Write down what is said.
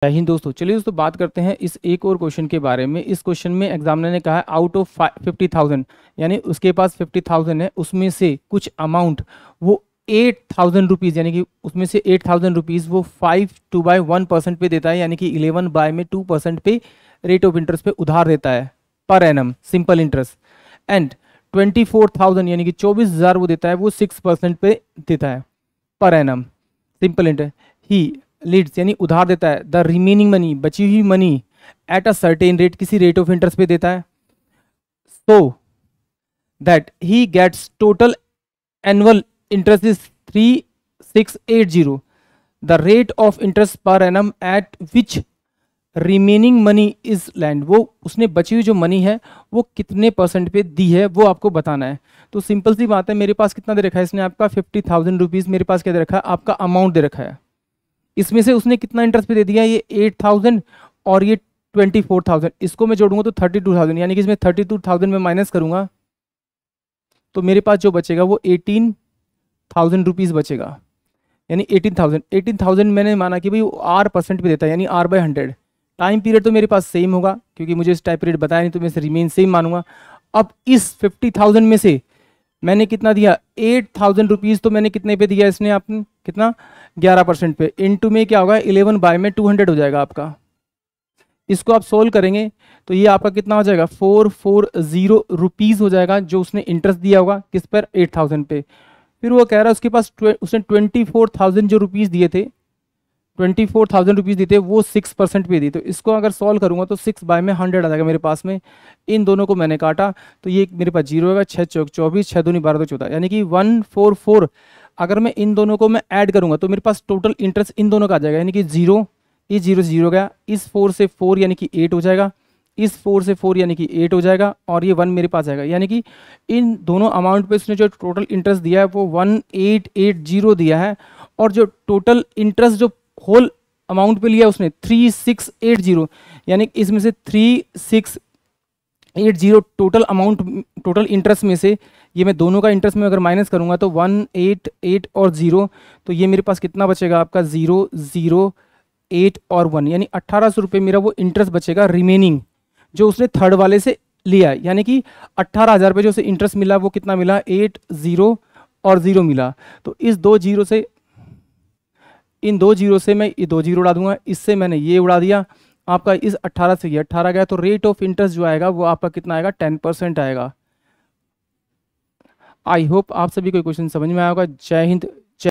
जय हिंद दोस्तों। चलिए दोस्तों बात करते हैं इस एक और क्वेश्चन के बारे में। इस क्वेश्चन में एग्जामिनर ने कहा है आउट ऑफ 50,000, यानी उसके पास 50,000 है, उसमें से कुछ अमाउंट वो 8,000 रुपीज़, यानी कि उसमें से 8,000 रुपीज़ वो 5/1% पे देता है, यानी कि 11/2% पे रेट ऑफ इंटरेस्ट पे उधार देता है per annum simple interest. And 24,000 यानी कि 24,000 वो देता है, वो 6% पे देता है per annum simple interest. He lends यानी उधार देता है द रिमेनिंग मनी, बची हुई money at a certain rate, किसी रेट ऑफ इंटरेस्ट पे देता है, so that he gets total annual interest is 3680। The rate of interest per annum at which remaining money is lend, वो उसने बची हुई जो मनी है वो कितने परसेंट पे दी है वो आपको बताना है। तो सिंपल सी बात है, मेरे पास कितना दे रखा है इसने, आपका 50,000 रुपीज़ मेरे पास क्या दे रखा है, आपका अमाउंट दे रखा है। इसमें से उसने कितना इंटरेस्ट पे दे दिया, ये 8,000 और ये 24,000, इसको मैं जोड़ूंगा तो 32,000, यानी कि इसमें 32,000 में माइनस करूंगा तो मेरे पास जो बचेगा वो 18,000 रुपीज़ बचेगा। यानी 18,000 मैंने माना कि भाई वो R% पे देता है, यानी R/100। टाइम पीरियड तो मेरे पास सेम होगा क्योंकि मुझे इस टाइम पीरियड बताया नहीं, तो मैं इसे रिमेन सेम मानूंगा। अब इस 50,000 में से मैंने कितना दिया, 8,000 रुपीज़, तो मैंने कितने पे दिया इसने, आपने कितना 11% पे, इनटू में क्या होगा 11/200 हो जाएगा आपका। इसको आप सोल्व करेंगे तो ये आपका कितना हो जाएगा 440 रुपीज़ हो जाएगा, जो उसने इंटरेस्ट दिया होगा किस पर, 8,000 पे। फिर वो कह रहा है उसके पास उसने 24,000 जो रुपीज़ दिए थे, 24,000 रुपीज़ दिए थे, वो 6% पे दी। तो इसको अगर सॉल्व करूंगा तो 6/100 आ जाएगा मेरे पास में। इन दोनों को मैंने काटा तो ये मेरे पास 0 होगा, 6 चौक 24, 6 दूनी 12 14, यानी कि 144। अगर मैं इन दोनों को मैं ऐड करूंगा तो मेरे पास टोटल इंटरेस्ट इन दोनों का आ जाएगा, यानी कि 0, इस 0 से 0 गया, इस 4 से 4 यानी कि 8 हो जाएगा, इस 4 से 4 यानी कि 8 हो जाएगा, और ये 1 मेरे पास आएगा। यानी कि इन दोनों अमाउंट पे उसने जो टोटल इंटरेस्ट दिया है वो 1880 दिया है, और जो टोटल इंटरेस्ट जो होल अमाउंट पे लिया उसने 3680, यानी इसमें से 3680 टोटल अमाउंट, टोटल इंटरेस्ट में से ये मैं दोनों का इंटरेस्ट में अगर माइनस करूंगा तो 188 और 0, तो ये मेरे पास कितना बचेगा आपका 0 0 8 और 1, यानी 1,800 रुपये मेरा वो इंटरेस्ट बचेगा रिमेनिंग, जो उसने थर्ड वाले से लिया। यानी कि 18,000 रुपये जो उसे इंटरेस्ट मिला वो कितना मिला, 8 0 और 0 मिला। तो इस दो जीरो से, इन दो जीरो से मैं ये 2 जीरो उड़ा दूंगा, इससे मैंने ये उड़ा दिया, आपका इस 18 से ये 18 गया, तो रेट ऑफ इंटरेस्ट जो आएगा वो आपका कितना आएगा, 10% आएगा। आई होप आप सभी को क्वेश्चन समझ में आया होगा। जय हिंद,